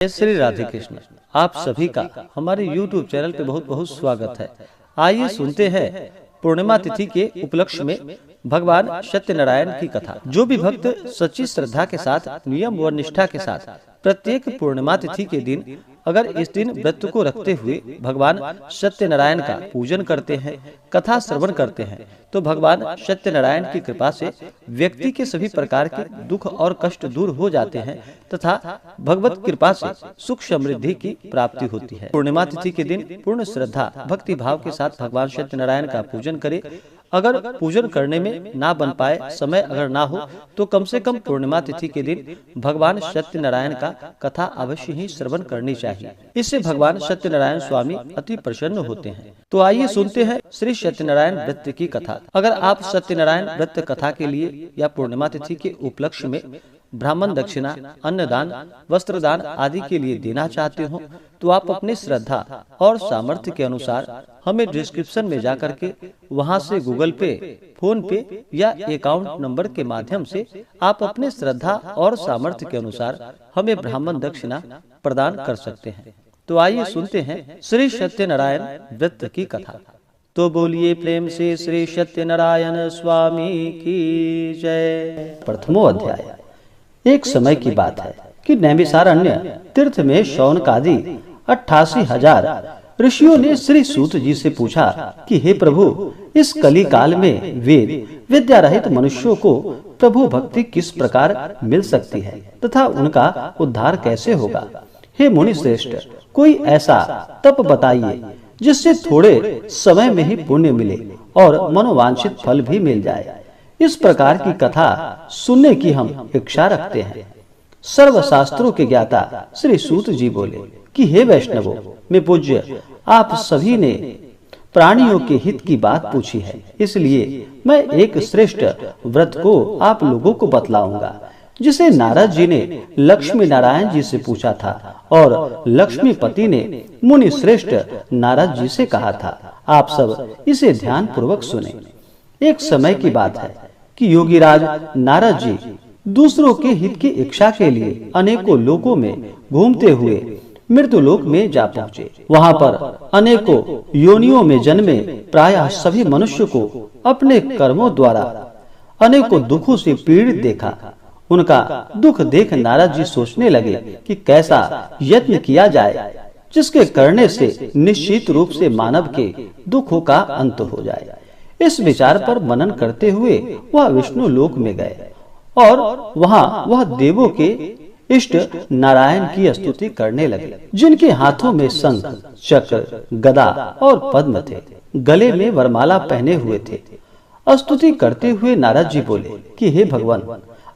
जय श्री राधे कृष्ण। आप सभी का हमारे YouTube चैनल पे बहुत बहुत स्वागत है। आइए सुनते हैं पूर्णिमा तिथि के उपलक्ष्य में भगवान सत्यनारायण की कथा। जो भी भक्त सच्ची श्रद्धा के साथ नियम व निष्ठा के साथ प्रत्येक पूर्णिमा तिथि के दिन अगर इस दिन व्रत को रखते हुए भगवान सत्यनारायण का पूजन करते हैं, कथा श्रवण करते हैं, तो भगवान सत्यनारायण की कृपा से व्यक्ति के सभी प्रकार के दुख और कष्ट दूर हो जाते हैं तथा भगवत कृपा से सुख समृद्धि की प्राप्ति होती है। पूर्णिमा तिथि के दिन पूर्ण श्रद्धा भक्ति भाव के साथ भगवान सत्यनारायण का पूजन करें। अगर पूजन करने में ना बन पाए, समय अगर ना हो, तो कम से कम पूर्णिमा तिथि के दिन भगवान सत्यनारायण का कथा अवश्य ही श्रवण करनी चाहिए। इससे भगवान सत्यनारायण स्वामी अति प्रसन्न होते हैं। तो आइए सुनते हैं श्री सत्यनारायण व्रत की कथा। अगर आप सत्यनारायण व्रत कथा के लिए या पूर्णिमा तिथि के उपलक्ष्य में ब्राह्मण दक्षिणा, अन्नदान, वस्त्रदान आदि के लिए देना चाहते हो, तो आप अपनी श्रद्धा और सामर्थ्य के अनुसार हमें डिस्क्रिप्शन में जाकर के वहां से गूगल पे, फोन पे या अकाउंट नंबर के माध्यम से आप अपने श्रद्धा और सामर्थ्य के अनुसार हमें ब्राह्मण दक्षिणा प्रदान कर सकते हैं। तो आइए सुनते हैं श्री सत्यनारायण व्रत की कथा। तो बोलिए प्रेम से श्री सत्यनारायण स्वामी की जय। प्रथमो अध्याय। एक समय की बात है कि नैमिषारण्य तीर्थ में शौनकादि 88,000 ऋषियों ने श्री सूत जी से पूछा कि हे प्रभु, इस कली काल में वेद विद्या रहित मनुष्यों को प्रभु भक्ति किस प्रकार मिल सकती है तथा उनका उद्धार कैसे होगा। हे मुनि श्रेष्ठ, कोई ऐसा तप बताइए जिससे थोड़े समय में ही पुण्य मिले और मनोवांछित फल भी मिल जाए। इस प्रकार की कथा सुनने की हम इच्छा रखते हैं। सर्वशास्त्रों के ज्ञाता श्री सूत जी बोले कि हे वैष्णवों, मैं पूज्य आप सभी ने प्राणियों के हित की बात पूछी है, इसलिए मैं एक श्रेष्ठ व्रत को आप लोगों को बतलाऊंगा, जिसे नारद जी ने लक्ष्मी नारायण जी से पूछा था और लक्ष्मीपति ने मुनि श्रेष्ठ नारद जी से कहा था। आप सब इसे ध्यान पूर्वक सुने। एक समय की बात है कि योगीराज नारद जी दूसरों के हित की इच्छा के लिए अनेकों लोकों में घूमते हुए मृत्युलोक में जा पहुँचे। वहाँ पर अनेकों योनियों में जन्मे प्रायः सभी मनुष्य को अपने कर्मों द्वारा अनेकों दुखों से पीड़ित देखा। उनका दुख देख नारद जी सोचने लगे कि कैसा यत्न किया जाए जिसके करने से निश्चित रूप से मानव के दुखों का अंत हो जाए। इस विचार पर मनन करते हुए वह विष्णु लोक में गए और वहां वह देवों के इष्ट नारायण की स्तुति करने लगे, जिनके हाथों में शंख, चक्र, गदा और पद्म थे, गले में वरमाला पहने हुए थे। स्तुति करते हुए नारद जी बोले कि हे भगवान,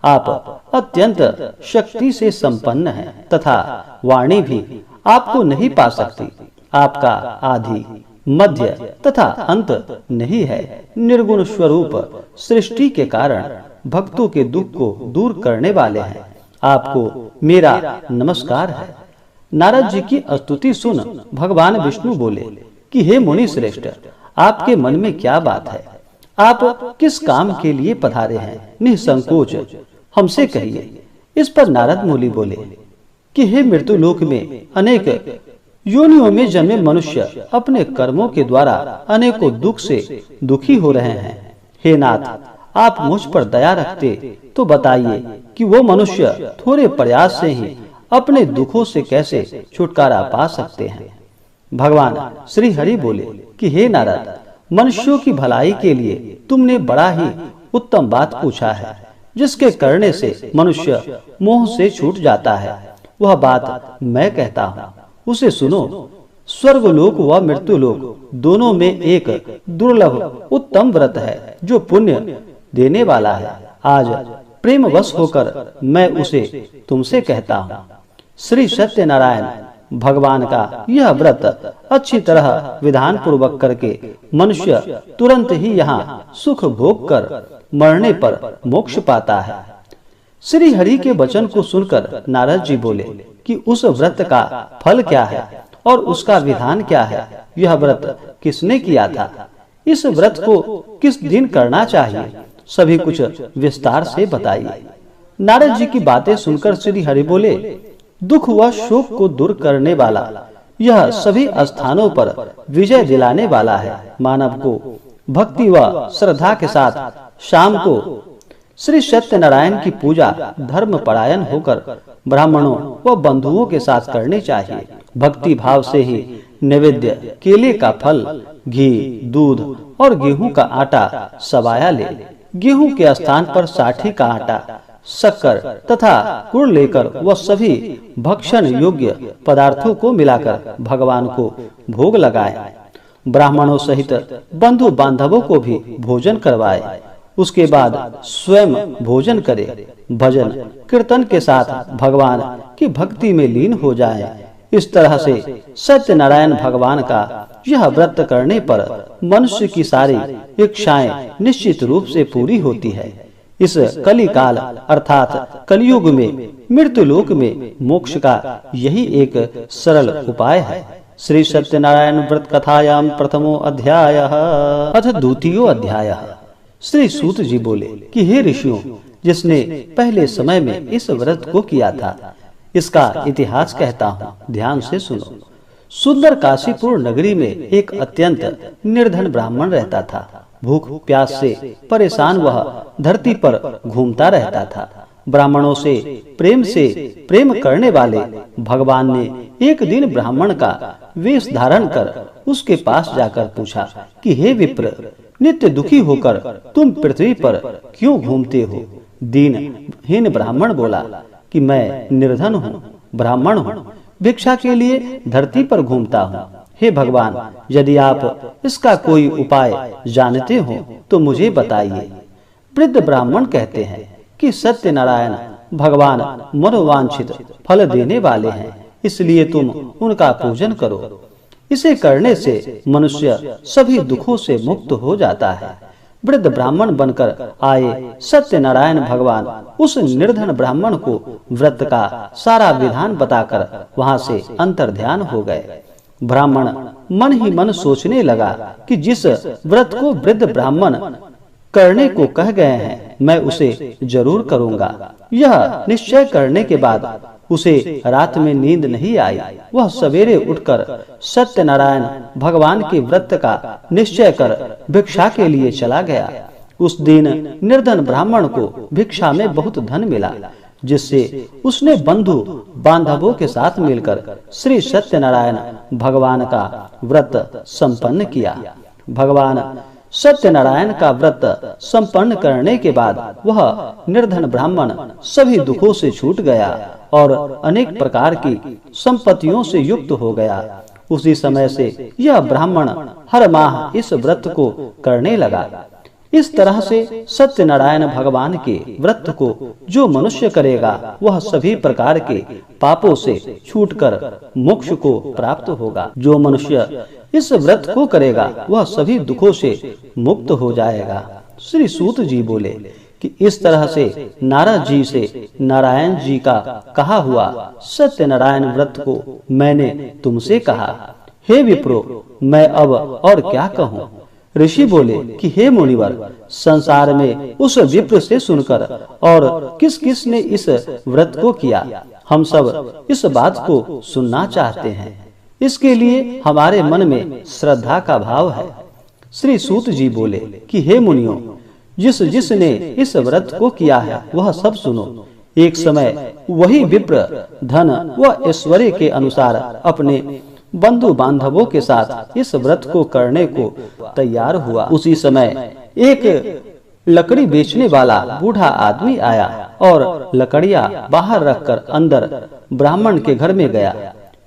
आप अत्यंत शक्ति से संपन्न हैं तथा वाणी भी आपको नहीं पा सकती। आपका आदि, मध्य तथा अंत नहीं है। निर्गुण स्वरूप सृष्टि के कारण भक्तों के दुख को दूर करने वाले हैं। आपको मेरा नमस्कार है। नारद जी की स्तुति सुन भगवान विष्णु बोले कि हे मुनि श्रेष्ठ, आपके मन में क्या बात है? आप किस काम के लिए पधारे हैं? निसंकोच हमसे कहिए। इस पर नारद मुनि बोले कि हे मृत्युलोक में अनेक योनियों में जन्मे मनुष्य अपने कर्मों के द्वारा अनेकों दुख से दुखी हो रहे हैं। हे नाथ, आप मुझ पर दया रखते तो बताइए कि वो मनुष्य थोड़े प्रयास से ही अपने दुखों से कैसे छुटकारा पा सकते हैं। भगवान श्री हरि बोले कि हे नारद, मनुष्यों की भलाई के लिए तुमने बड़ा ही उत्तम बात पूछा है, जिसके करने से मनुष्य मोह से छूट जाता है। वह बात मैं कहता हूँ, उसे सुनो। स्वर्गलोक व मृत्युलोक दोनों में एक दुर्लभ उत्तम व्रत है जो पुण्य देने वाला है। आज प्रेम वश होकर मैं उसे तुमसे कहता हूँ। श्री सत्यनारायण भगवान का यह व्रत अच्छी तरह विधान पूर्वक करके मनुष्य तुरंत ही यहाँ सुख भोग कर मरने पर मोक्ष पाता है। श्री हरि के वचन को सुनकर नारद जी बोले कि उस व्रत का फल क्या है और उसका विधान क्या है? यह व्रत किसने किया था? इस व्रत को किस दिन करना चाहिए? सभी कुछ विस्तार से बताइए। नारद जी की बातें सुनकर श्री हरि बोले दुख व शोक को दूर करने वाला, यह सभी स्थानों पर विजय दिलाने वाला है। मानव को भक्ति व श्रद्धा के साथ शाम को श्री सत्यनारायण की पूजा धर्म परायण होकर ब्राह्मणों व बंधुओं के साथ करनी चाहिए। भक्ति भाव से ही नैवेद्य केले का फल, घी, दूध और गेहूं का आटा सवाया ले। गेहूं के स्थान पर साठी का आटा, शक्कर तथा गुड़ लेकर वह सभी भक्षण योग्य पदार्थों को मिलाकर भगवान को भोग लगाए। ब्राह्मणों सहित बंधु बांधवों को भी भोजन करवाए। उसके बाद स्वयं भोजन करे। भजन कीर्तन के साथ भगवान की भक्ति में लीन हो जाए। इस तरह से सत्यनारायण भगवान का यह व्रत करने पर मनुष्य की सारी इच्छाएं निश्चित रूप से पूरी होती है। इस कली काल अर्थात कलयुग में मृत्यु लोक में मोक्ष का यही एक सरल उपाय है। श्री सत्यनारायण व्रत कथायाम प्रथमो अध्यायः अथ द्वितीयो अध्यायः। श्री सूत जी बोले कि हे ऋषियों, जिसने पहले समय में इस व्रत को किया था, इसका इतिहास कहता हूँ, ध्यान से सुनो। सुंदर काशीपुर नगरी में एक अत्यंत निर्धन ब्राह्मण रहता था। भूख प्यास से परेशान वह धरती पर घूमता रहता था। ब्राह्मणों से प्रेम करने वाले भगवान ने एक दिन ब्राह्मण का वेश धारण कर उसके पास जाकर पूछा कि हे विप्र, नित्य दुखी होकर तुम पृथ्वी पर क्यों घूमते हो? दीनहीन ब्राह्मण बोला कि मैं निर्धन हूँ, ब्राह्मण हूँ, भिक्षा के लिए धरती पर घूमता हूँ। हे भगवान, यदि आप इसका कोई उपाय जानते हो तो मुझे बताइए। वृद्ध ब्राह्मण कहते हैं कि सत्यनारायण भगवान मनोवांछित फल देने वाले हैं, इसलिए तुम उनका पूजन करो। इसे करने से मनुष्य सभी दुखों से मुक्त हो जाता है। वृद्ध ब्राह्मण बनकर आए सत्यनारायण भगवान उस निर्धन ब्राह्मण को व्रत का सारा विधान बताकर वहां से अंतर्ध्यान हो गए। ब्राह्मण मन ही मन सोचने लगा कि जिस व्रत को वृद्ध ब्राह्मण करने को कह गए हैं, मैं उसे जरूर करूंगा। यह निश्चय करने के बाद उसे रात में नींद नहीं आई। वह सवेरे उठकर सत्यनारायण भगवान के व्रत का निश्चय कर भिक्षा के लिए चला गया। उस दिन निर्धन ब्राह्मण को भिक्षा में बहुत धन मिला, जिससे उसने बंधु बांधवों के साथ मिलकर श्री सत्यनारायण भगवान का व्रत संपन्न किया। भगवान सत्यनारायण का व्रत संपन्न करने के बाद वह निर्धन ब्राह्मण सभी दुखों से छूट गया और अनेक प्रकार की संपत्तियों से युक्त हो गया। उसी समय से यह ब्राह्मण हर माह इस व्रत को करने लगा। इस तरह से सत्यनारायण भगवान के व्रत को जो मनुष्य करेगा, वह सभी प्रकार के पापों से छूटकर मोक्ष को प्राप्त होगा। जो मनुष्य इस व्रत को करेगा, वह सभी दुखों से मुक्त हो जाएगा। श्री सूत जी बोले कि इस तरह से नारद जी से नारायण जी का कहा हुआ सत्यनारायण व्रत को मैंने तुमसे कहा। हे विप्रो, मैं अब और क्या कहूँ? ऋषि बोले कि हे मुनिवर, संसार में उस विप्र से सुनकर और किस किस ने इस व्रत को किया, हम सब इस बात को सुनना चाहते हैं। इसके लिए हमारे मन में श्रद्धा का भाव है। श्री सूत जी बोले कि हे मुनियों, जिसने इस व्रत को किया है वह सब सुनो। एक समय वही विप्र धन व ऐश्वर्य के अनुसार अपने बंधु बांधवों के साथ इस व्रत को करने को तैयार हुआ। उसी समय एक लकड़ी बेचने वाला बूढ़ा आदमी आया और लकड़ियां बाहर रखकर अंदर ब्राह्मण के घर में गया।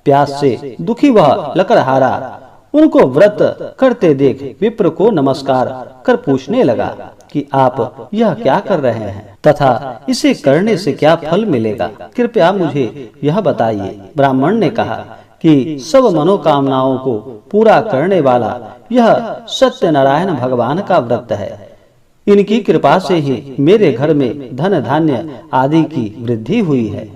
प्यास से दुखी वह लकड़हारा उनको व्रत करते देख विप्र को नमस्कार कर पूछने लगा कि आप यह क्या कर रहे हैं तथा इसे करने से क्या फल मिलेगा, कृपया मुझे यह बताइए। ब्राह्मण ने कहा कि सब मनोकामनाओं को पूरा करने वाला यह सत्यनारायण भगवान का व्रत है। इनकी कृपा से ही मेरे घर में धन धान्य आदि की वृद्धि हुई है।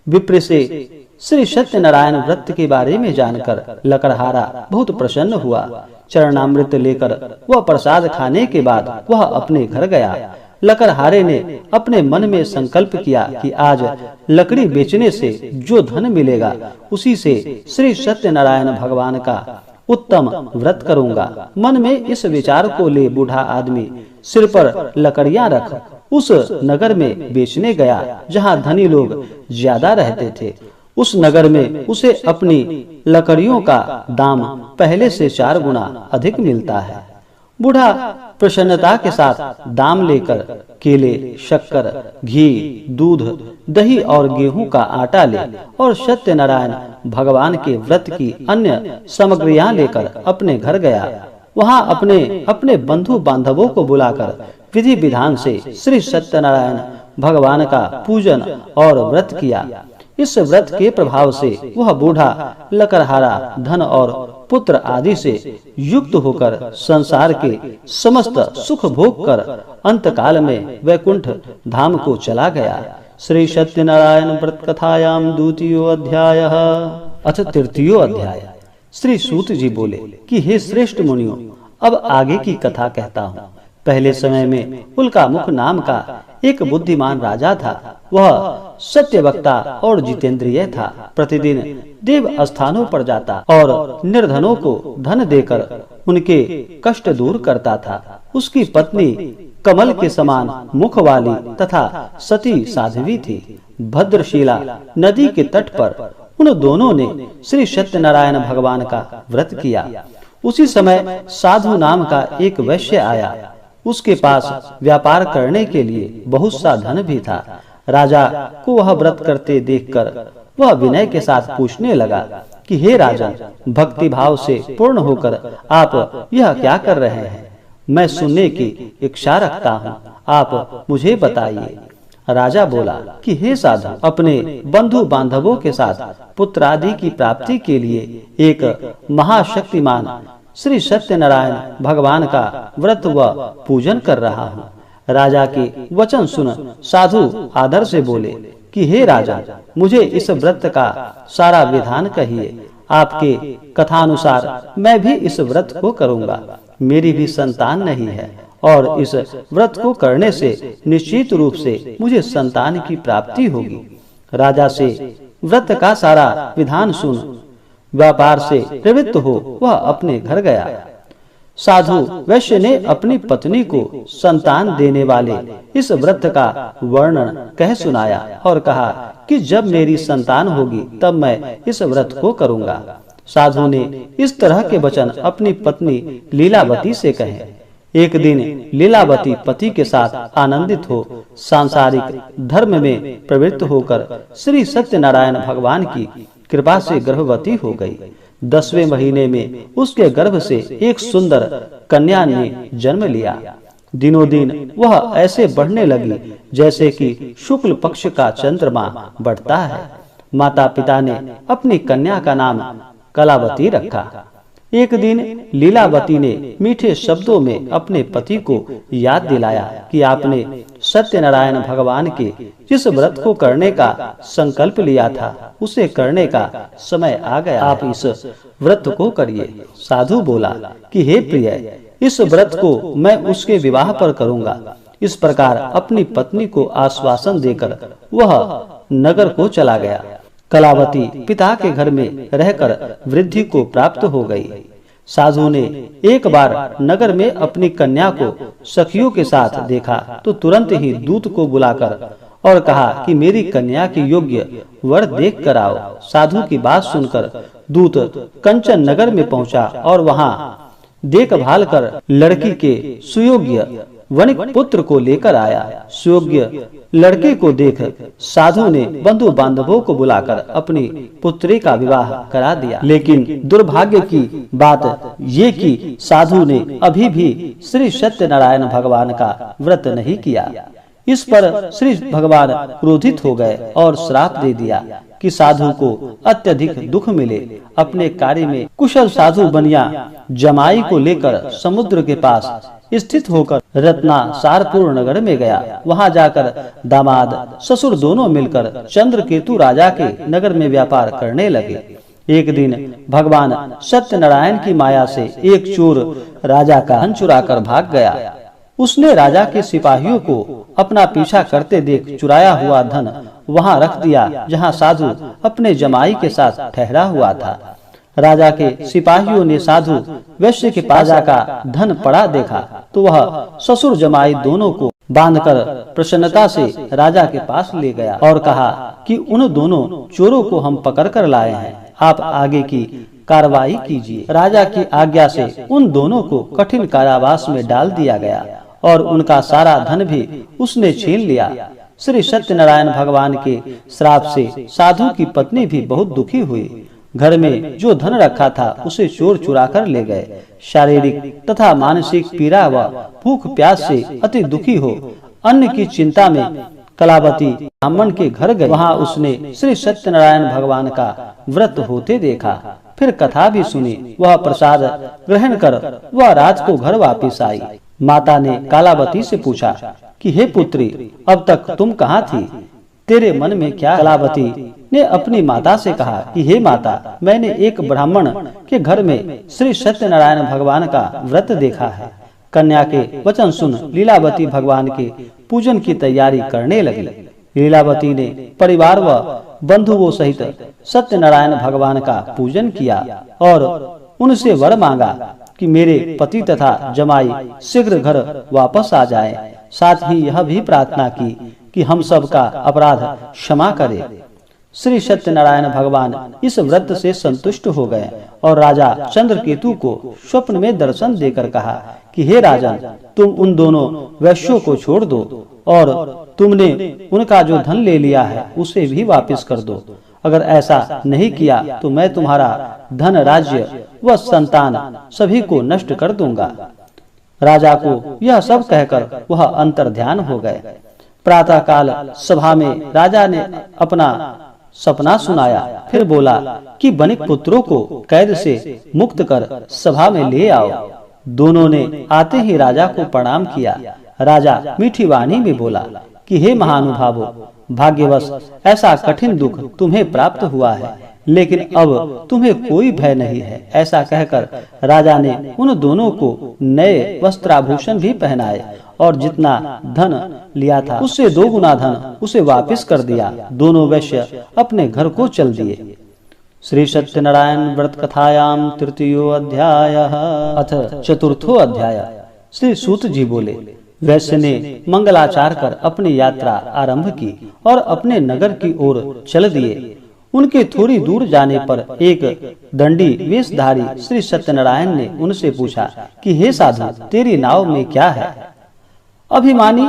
विप्र से श्री सत्यनारायण व्रत के बारे में जानकर लकड़हारा बहुत प्रसन्न हुआ। चरणामृत लेकर वह प्रसाद खाने के बाद वह अपने घर गया। लकड़हारे ने अपने मन में संकल्प किया कि आज लकड़ी बेचने से जो धन मिलेगा उसी से श्री सत्यनारायण भगवान का उत्तम व्रत करूंगा। मन में इस विचार को ले बूढ़ा आदमी सिर पर लकड़ियां रख उस नगर में बेचने गया जहां धनी लोग ज्यादा रहते थे। उस नगर में उसे अपनी लकड़ियों का दाम पहले से 4 गुना अधिक मिलता है। बूढ़ा प्रसन्नता के साथ दाम लेकर केले, शक्कर, घी, दूध, दही और गेहूं का आटा ले और सत्यनारायण भगवान के व्रत की अन्य सामग्रियां लेकर अपने घर गया। वहां अपने बंधु बांधवों को बुलाकर विधि विधान से श्री सत्यनारायण भगवान का पूजन और व्रत किया। इस व्रत के प्रभाव से वह बूढ़ा लकड़हारा धन और पुत्र आदि से युक्त होकर संसार के समस्त सुख भोग कर अंतकाल में वैकुंठ धाम को चला गया। श्री सत्यनारायण व्रत कथायाम द्वितीयो अध्याय अथ तृतीयो अध्याय। श्री सूत जी बोले कि हे श्रेष्ठ मुनियों, अब आगे की कथा कहता हूँ। पहले समय में उल्कामुख नाम का एक बुद्धिमान राजा था। वह सत्यवक्ता और जितेंद्रिय था। प्रतिदिन देव स्थानों पर जाता और निर्धनों को धन देकर उनके कष्ट दूर करता था। उसकी पत्नी कमल के समान मुख वाली तथा सती साध्वी थी। भद्रशिला नदी के तट पर उन दोनों ने श्री सत्यनारायण भगवान का व्रत किया। उसी समय साधु नाम का एक वैश्य आया। उसके पास व्यापार करने के लिए बहुत सा धन भी था। राजा को वह व्रत करते देखकर वह विनय के साथ पूछने लगा कि हे राजन, भक्ति भाव से पूर्ण होकर आप यह क्या कर रहे हैं? मैं सुनने की इच्छा रखता हूँ, आप मुझे बताइए। राजा बोला कि हे साधु, अपने बंधु बांधवों के साथ पुत्रादि की प्राप्ति के लिए एक महाशक्तिमान श्री सत्यनारायण भगवान का व्रत व पूजन कर रहा हूँ। राजा के वचन सुन साधु आदर से बोले कि हे राजा, मुझे इस व्रत का सारा विधान कहिए। आपके कथानुसार मैं भी इस व्रत को करूँगा। मेरी भी संतान नहीं है और इस व्रत को करने से निश्चित रूप से मुझे संतान की प्राप्ति होगी। राजा से व्रत का सारा विधान सुन व्यापार से प्रवृत्त हो वह अपने घर गया। साधु वैश्य ने अपनी पत्नी को संतान देने वाले इस व्रत का वर्णन कह सुनाया और कहा कि जब मेरी संतान होगी तब मैं इस व्रत को करूंगा। साधु ने इस तरह के वचन अपनी पत्नी लीलावती से कहे। एक दिन लीलावती पति के साथ आनंदित हो सांसारिक धर्म में प्रवृत्त होकर श्री सत्यनारायण भगवान की कृपा से गर्भवती हो गई। 10वें महीने में उसके गर्भ से एक सुंदर कन्या ने जन्म लिया। दिनों दिन वह ऐसे बढ़ने लगी जैसे कि शुक्ल पक्ष का चंद्रमा बढ़ता है। माता पिता ने अपनी कन्या का नाम कलावती रखा। एक दिन लीलावती ने मीठे शब्दों में अपने पति को याद दिलाया कि आपने सत्यनारायण भगवान के जिस व्रत को करने का संकल्प लिया था उसे करने का समय आ गया। आप इस व्रत को करिए। साधु बोला कि हे प्रिय, इस व्रत को मैं उसके विवाह पर करूंगा। इस प्रकार अपनी पत्नी को आश्वासन देकर वह नगर को चला गया। कलावती पिता के घर में रहकर वृद्धि को प्राप्त हो गई। साधु ने एक बार नगर में अपनी कन्या को सखियों के साथ देखा तो तुरंत ही दूत को बुलाकर और कहा कि मेरी कन्या के योग्य वर देख कर आओ। साधु की बात सुनकर दूत कंचन नगर में पहुंचा और वहां देखभाल कर लड़की के सुयोग्य वणिक पुत्र को लेकर आया। सुयोग्य लड़के को देख साधु ने बंधु बांधवों को बुलाकर अपनी पुत्री का विवाह करा दिया। लेकिन दुर्भाग्य की बात ये कि साधु ने अभी भी श्री सत्यनारायण भगवान का व्रत नहीं किया। इस पर श्री भगवान क्रोधित हो गए और श्राप दे दिया कि साधु को अत्यधिक दुख मिले। अपने कार्य में कुशल साधु बनिया जमाई को लेकर समुद्र के पास स्थित होकर रत्नासारपुर नगर में गया। वहां जाकर दामाद ससुर दोनों मिलकर चंद्रकेतु राजा के नगर में व्यापार करने लगे। एक दिन भगवान सत्यनारायण की माया से एक चोर राजा का धन चुरा कर भाग गया। उसने राजा के सिपाहियों को अपना पीछा करते देख चुराया हुआ धन वहां रख दिया जहां साधु अपने जमाई के साथ ठहरा हुआ था। राजा के सिपाहियों ने साधु वैश्य के पास का धन पड़ा देखा तो वह ससुर जमाई दोनों को बांधकर प्रसन्नता से राजा के पास ले गया और कहा कि उन दोनों चोरों को हम पकड़ कर लाए हैं, आप आगे की कार्रवाई कीजिए। राजा की आज्ञा से उन दोनों को कठिन कारावास में डाल दिया गया और उनका सारा धन भी उसने छीन लिया। श्री सत्यनारायण भगवान के श्राप से साधु की पत्नी भी बहुत दुखी हुई। घर में जो धन रखा था उसे चोर चुरा कर ले गए। शारीरिक तथा मानसिक पीड़ा व भूख प्यास से अति दुखी हो अन्न की चिंता में कलावती ब्राह्मण के घर गई। वहां उसने श्री सत्यनारायण भगवान का व्रत होते देखा, फिर कथा भी सुनी। वह प्रसाद ग्रहण कर वह रात को घर वापिस आई। माता ने कलावती से पूछा कि हे पुत्री, अब तक तुम कहाँ थी, तेरे मन में क्या? कलावती ने अपनी माता से कहा कि हे माता, मैंने एक ब्राह्मण के घर में श्री सत्यनारायण भगवान का व्रत देखा है। कन्या के वचन सुन लीलावती भगवान के पूजन की तैयारी करने लगी। लीलावती ने परिवार व बंधुओं सहित सत्यनारायण भगवान का पूजन किया और उनसे वर मांगा कि मेरे पति तथा जमाई शीघ्र घर वापस आ जाएं। साथ ही यह भी प्रार्थना की कि हम सब का अपराध क्षमा करे। श्री सत्यनारायण भगवान इस व्रत से संतुष्ट हो गए और राजा चंद्रकेतु को स्वप्न में दर्शन देकर कहा कि हे राजन, तुम उन दोनों वैश्यों को छोड़ दो और तुमने उनका जो धन ले लिया है उसे भी वापस कर दो। अगर ऐसा नहीं किया तो मैं तुम्हारा धन, राज्य व संतान सभी को नष्ट कर दूंगा। राजा को यह सब कहकर वह अंतर्ध्यान हो गए। प्रातः काल सभा में राजा ने अपना सपना सुनाया, फिर बोला कि बनिक पुत्रों को कैद से मुक्त कर सभा में ले आओ। दोनों ने आते ही राजा को प्रणाम किया। राजा मीठी वाणी में बोला कि हे महानुभावों, भाग्यवश ऐसा कठिन दुख तुम्हें प्राप्त हुआ है, लेकिन अब तुम्हें कोई भय नहीं है। ऐसा कहकर राजा ने उन दोनों को नए वस्त्राभूषण भी पहनाए और जितना धन लिया था उससे 2 गुना धन उसे वापस कर दिया। दोनों वैश्य अपने घर को चल दिए। श्री सत्यनारायण व्रत कथायाम तृतीयो अध्याय अथ चतुर्थो अध्याय। श्री सूत जी बोले, वैश्य ने मंगलाचार कर अपनी यात्रा आरंभ की और अपने नगर की ओर चल दिए। उनके थोड़ी दूर जाने पर एक दंडी वेशधारी श्री सत्यनारायण ने उनसे पूछा कि हे साधु, तेरी नाव में क्या है? अभिमानी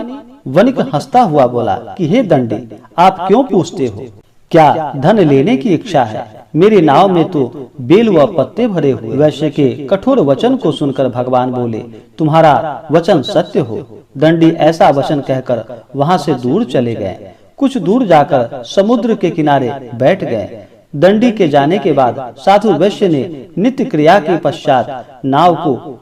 वणिक हंसता हुआ बोला कि हे दंडी, आप क्यों पूछते हो? क्या धन लेने की इच्छा है? मेरी नाव में तो बेल व पत्ते भरे हुए। वैश्य के कठोर वचन को सुनकर भगवान बोले, तुम्हारा वचन सत्य हो। दंडी ऐसा वचन कहकर वहां से दूर चले गए। कुछ दूर जाकर समुद्र के किनारे बैठ गए। दंडी के जाने के बाद साधु वैश्य ने नित्य क्रिया के पश्चात नाव को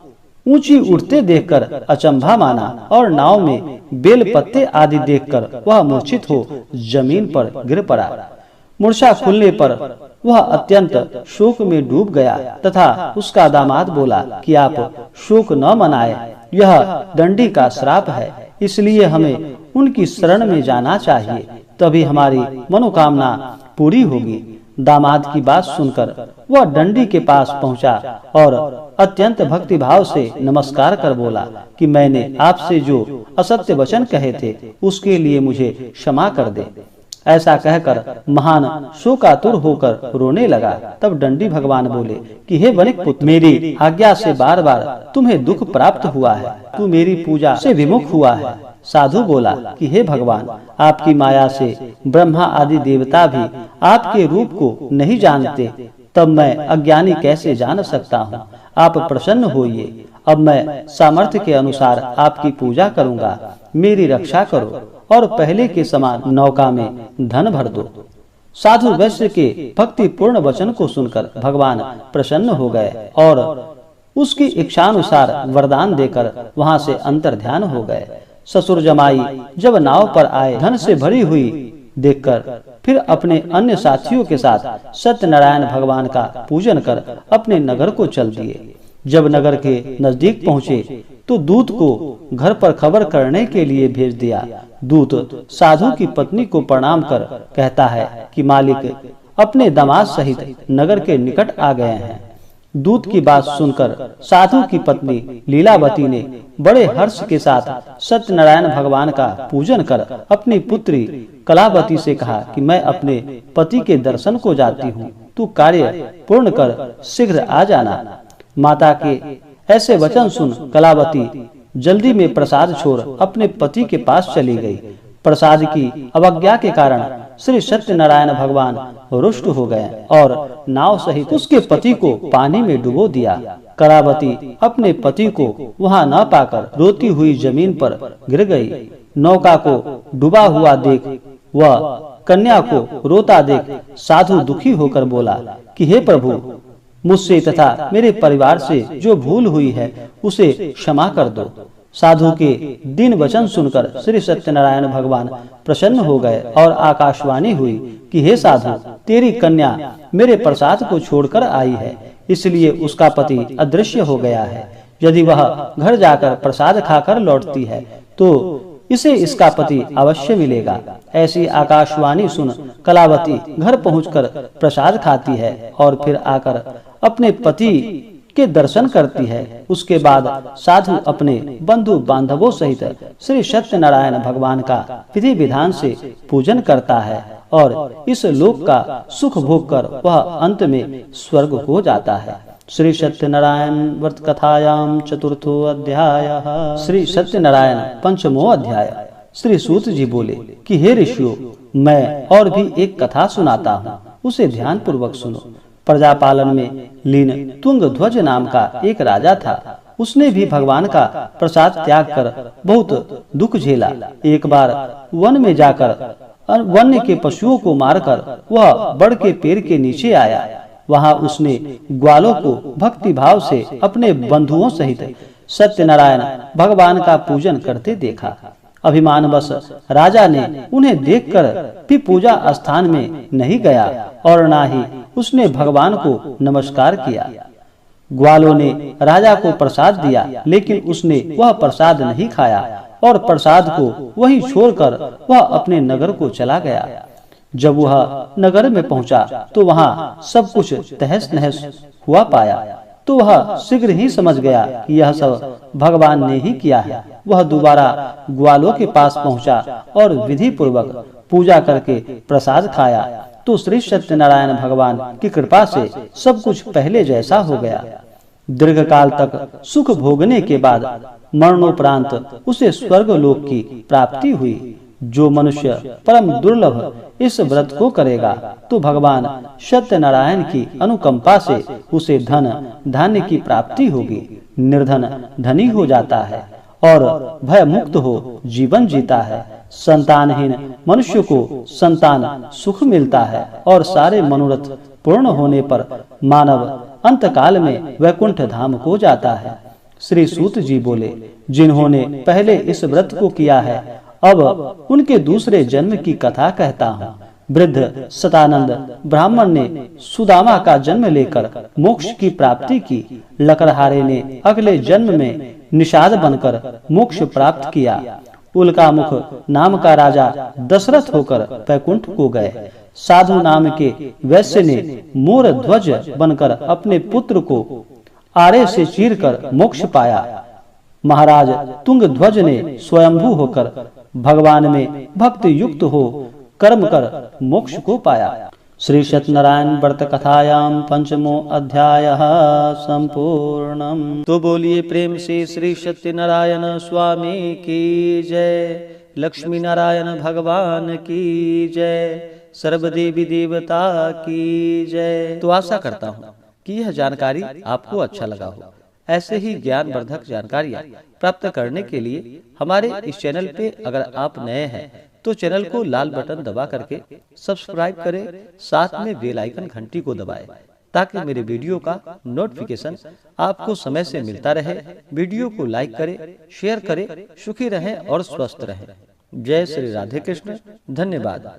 ऊंची उठते देखकर अचंभा माना और नाव में बेल पत्ते आदि देखकर वह मूर्छित हो जमीन पर गिर पड़ा। मूर्छा खुलने पर वह अत्यंत शोक में डूब गया तथा उसका दामाद बोला कि आप शोक न मनाएं, यह दंडी का श्राप है, इसलिए हमें उनकी शरण में जाना चाहिए, तभी हमारी मनोकामना पूरी होगी। दामाद की बात सुनकर वह दंडी के पास पहुंचा और अत्यंत भक्ति भाव से नमस्कार कर बोला कि मैंने आपसे जो असत्य वचन कहे थे उसके लिए मुझे क्षमा कर दे। ऐसा कहकर महान शोकातुर होकर रोने लगा। तब दंडी भगवान बोले कि हे वणिक पुत्र, मेरी आज्ञा से बार बार तुम्हें दुख प्राप्त हुआ है, तू मेरी पूजा से विमुख हुआ है। साधु बोला कि हे भगवान, आपकी माया से ब्रह्मा आदि देवता भी आपके रूप को नहीं जानते, तब मैं अज्ञानी कैसे जान सकता हूँ? आप प्रसन्न होइए, अब मैं सामर्थ्य के अनुसार आपकी पूजा करूँगा, मेरी रक्षा करो और पहले के समान नौका में धन भर दो। साधु वैश्य के भक्ति पूर्ण वचन को सुनकर भगवान प्रसन्न हो गए और उसकी इच्छानुसार वरदान देकर वहां से अंतर्ध्यान हो गए। ससुर जमाई जब नाव पर आए, धन से भरी हुई देखकर फिर अपने अन्य साथियों के साथ सत्यनारायण भगवान का पूजन कर अपने नगर को चल दिए। जब नगर के नजदीक पहुँचे तो दूत को घर पर खबर करने के लिए भेज दिया। दूत साधु की पत्नी को प्रणाम कर कहता है कि मालिक अपने दामाद सहित नगर के निकट आ गए हैं। दूत की बात सुनकर साधु की पत्नी लीलावती ने बड़े हर्ष के साथ सत्यनारायण भगवान का पूजन कर अपनी पुत्री कलावती से कहा कि मैं अपने पति के दर्शन को जाती हूँ, तू कार्य पूर्ण कर शीघ्र आ जाना। माता के ऐसे वचन सुन कलावती जल्दी में प्रसाद छोड़ अपने पति के पास चली गई। प्रसाद की अवज्ञा के कारण श्री सत्यनारायण भगवान रुष्ट हो गए और नाव सहित उसके पति को पानी में डुबो दिया। कलावती अपने पति को वहां न पाकर रोती हुई जमीन पर गिर गई। नौका को डूबा हुआ देख वह कन्या को रोता देख साधु दुखी होकर बोला कि हे प्रभु, मुझसे तथा मेरे परिवार से जो भूल हुई है उसे क्षमा कर दो। साधु के दीन वचन सुनकर श्री सत्यनारायण भगवान प्रसन्न हो गए और आकाशवाणी हुई कि हे साधु, तेरी कन्या मेरे प्रसाद को छोड़कर आई है, इसलिए उसका पति अदृश्य हो गया है। यदि वह घर जाकर प्रसाद खाकर लौटती है तो इसे इसका पति अवश्य मिलेगा। ऐसी आकाशवाणी सुन कलावती घर पहुंचकर प्रसाद खाती है और फिर आकर अपने पति के दर्शन करती है। उसके बाद साधु अपने बंधु बांधवों सहित श्री सत्यनारायण भगवान का विधि विधान से पूजन करता है और इस लोक का सुख भोग कर वह अंत में स्वर्ग हो जाता है। श्री सत्यनारायण व्रत कथायाम चतुर्थो अध्याय। श्री सत्यनारायण पंचमो अध्याय। श्री सूत जी बोले कि हे ऋषियों, मैं और भी एक कथा सुनाता हूँ, उसे ध्यान पूर्वक सुनो। प्रजापालन में लीन तुंगध्वज नाम का एक राजा था। उसने भी भगवान का प्रसाद त्याग कर बहुत दुख झेला। एक बार वन में जाकर वन्य के पशुओं को मारकर वह बड़ के पेड़ के नीचे आया। वहां उसने ग्वालों को भक्ति भाव से अपने बंधुओं सहित सत्यनारायण भगवान का पूजन करते देखा। अभिमानवश राजा ने उन्हें देखकर भी पूजा स्थान में नहीं गया और ना ही उसने भगवान को नमस्कार किया। ग्वालों ने राजा को प्रसाद दिया, लेकिन उसने वह प्रसाद नहीं खाया और प्रसाद को वहीं छोड़कर वह अपने नगर को चला गया। जब वह नगर में पहुंचा तो वहां सब कुछ तहस नहस हुआ पाया, तो वह शीघ्र ही समझ गया कि यह सब भगवान ने ही किया है। वह दोबारा ग्वालों के पास पहुंचा और विधि पूर्वक पूजा करके प्रसाद खाया तो श्री सत्यनारायण भगवान की कृपा से सब कुछ पहले जैसा हो गया। दीर्घ काल तक सुख भोगने के बाद मरणोपरांत उसे स्वर्ग लोक की प्राप्ति हुई। जो मनुष्य परम दुर्लभ इस व्रत को करेगा तो भगवान सत्यनारायण की अनुकंपा से उसे धन धान्य की प्राप्ति होगी। निर्धन धनी हो जाता है और भय मुक्त हो जीवन जीता है। संतानहीन मनुष्य को संतान सुख मिलता है और सारे मनोरथ पूर्ण होने पर मानव अंतकाल में वैकुंठ धाम को जाता है। श्री सूत जी बोले, जिन्होंने पहले इस व्रत को किया है अब उनके दूसरे जन्म की कथा कहता हूँ। वृद्ध सतानंद ब्राह्मण ने सुदामा का जन्म लेकर मोक्ष की प्राप्ति की। लकड़हारे ने अगले जन्म में निषाद बनकर मोक्ष प्राप्त किया। उल्कामुख नाम का राजा दशरथ होकर वैकुंठ को गए। साधु नाम के वैश्य ने मोर ध्वज बनकर अपने पुत्र को आरे से चीरकर मोक्ष पाया। महाराज तुंगध्वज ने स्वयंभू होकर भगवान में भक्ति युक्त हो कर्म कर मोक्ष को पाया। श्री सत्यनारायण व्रत कथायाम पंचमो अध्याय संपूर्णम। तो बोलिए प्रेम से श्री सत्यनारायण स्वामी की जय, लक्ष्मी नारायण भगवान की जय, सर्वदेवी देवता की जय। तो आशा करता हूँ कि यह जानकारी आपको अच्छा लगा हो। ऐसे ही ज्ञानवर्धक जानकारियाँ प्राप्त करने के लिए हमारे इस चैनल पे अगर आप नए हैं तो चैनल को लाल बटन दबा करके सब्सक्राइब करें, साथ में बेल आइकन घंटी को दबाएं ताकि मेरे वीडियो का नोटिफिकेशन आपको समय से मिलता रहे। वीडियो को लाइक करें, शेयर करें। सुखी रहें और स्वस्थ रहें। जय श्री राधे कृष्ण। धन्यवाद।